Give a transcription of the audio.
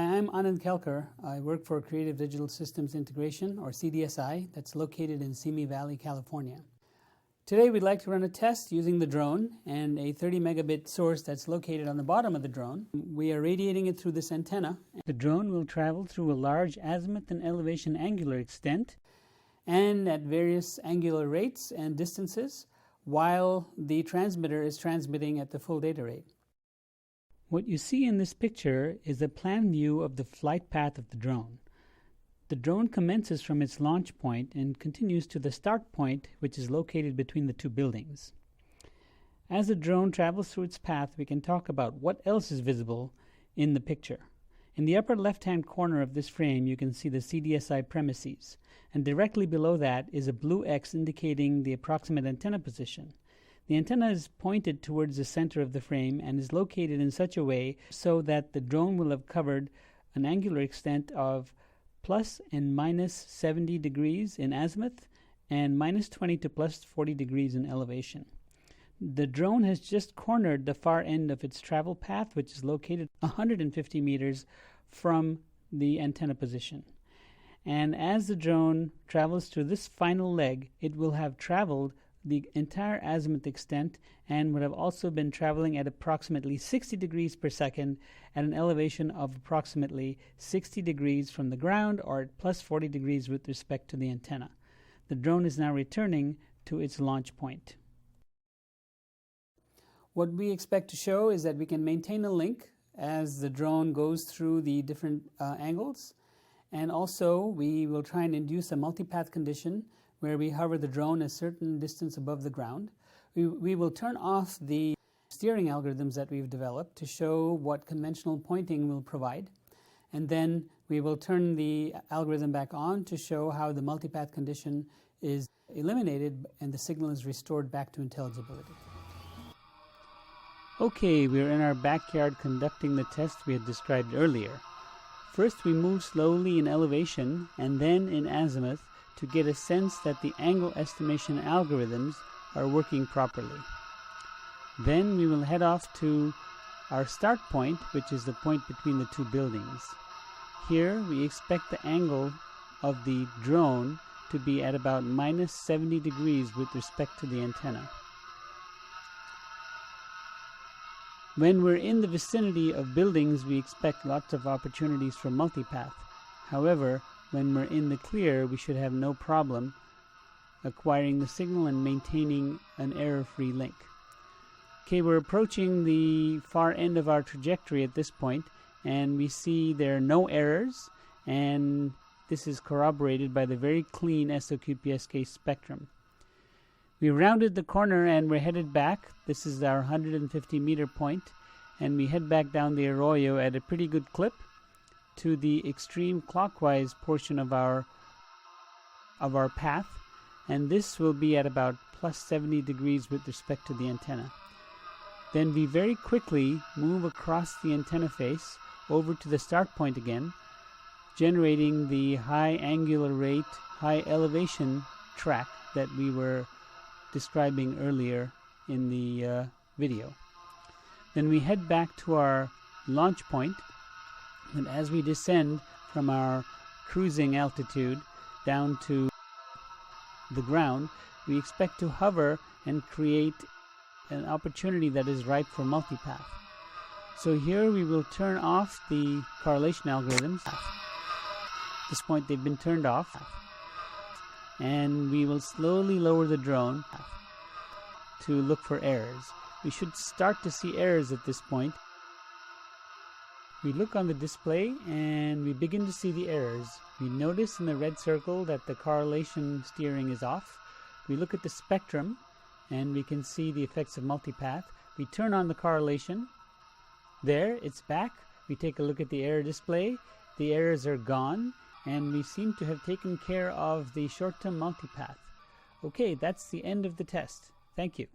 Hi, I'm Anand Kelkar. I work for Creative Digital Systems Integration, or CDSI, that's located in Simi Valley, California. Today we'd like to run a test using the drone and a 30 megabit source that's located on the bottom of the drone. We are radiating it through this antenna. The drone will travel through a large azimuth and elevation angular extent and at various angular rates and distances while the transmitter is transmitting at the full data rate. What you see in this picture is a plan view of the flight path of the drone. The drone commences from its launch point and continues to the start point, which is located between the two buildings. As the drone travels through its path, we can talk about what else is visible in the picture. In the upper left-hand corner of this frame, you can see the CDSI premises, and directly below that is a blue X indicating the approximate antenna position. The antenna is pointed towards the center of the frame and is located in such a way so that the drone will have covered an angular extent of plus and minus 70 degrees in azimuth and minus 20 to plus 40 degrees in elevation. The drone has just cornered the far end of its travel path, which is located 150 meters from the antenna position. And as the drone travels through this final leg, it will have traveled the entire azimuth extent and would have also been traveling at approximately 60 degrees per second at an elevation of approximately 60 degrees from the ground, or at plus 40 degrees with respect to the antenna. The drone is now returning to its launch point. What we expect to show is that we can maintain a link as the drone goes through the different angles, and also we will try and induce a multipath condition where we hover the drone a certain distance above the ground. We will turn off the steering algorithms that we've developed to show what conventional pointing will provide, and then we will turn the algorithm back on to show how the multipath condition is eliminated and the signal is restored back to intelligibility. Okay, we are in our backyard conducting the test we had described earlier. First we move slowly in elevation and then in azimuth to get a sense that the angle estimation algorithms are working properly. Then we will head off to our start point, which is the point between the two buildings. Here we expect the angle of the drone to be at about minus 70 degrees with respect to the antenna. When we're in the vicinity of buildings, we expect lots of opportunities for multipath. However, when we're in the clear, we should have no problem acquiring the signal and maintaining an error-free link. Okay, we're approaching the far end of our trajectory at this point, and we see there are no errors, and this is corroborated by the very clean SOQPSK spectrum. We rounded the corner and we're headed back. This is our 150 meter point, and we head back down the arroyo at a pretty good clip to the extreme clockwise portion of our path, and this will be at about plus 70 degrees with respect to the antenna. Then we very quickly move across the antenna face over to the start point again, generating the high angular rate, high elevation track that we were describing earlier in the video. Then we head back to our launch point, and as we descend from our cruising altitude down to the ground, we expect to hover and create an opportunity that is ripe for multipath. So here we will turn off the correlation algorithms. At this point they've been turned off, and we will slowly lower the drone to look for errors. We should start to see errors at this point. We look on the display and we begin to see the errors. We notice in the red circle that the correlation steering is off. We look at the spectrum and we can see the effects of multipath. We turn on the correlation. There, it's back. We take a look at the error display. The errors are gone, and we seem to have taken care of the short-term multipath. Okay, that's the end of the test. Thank you.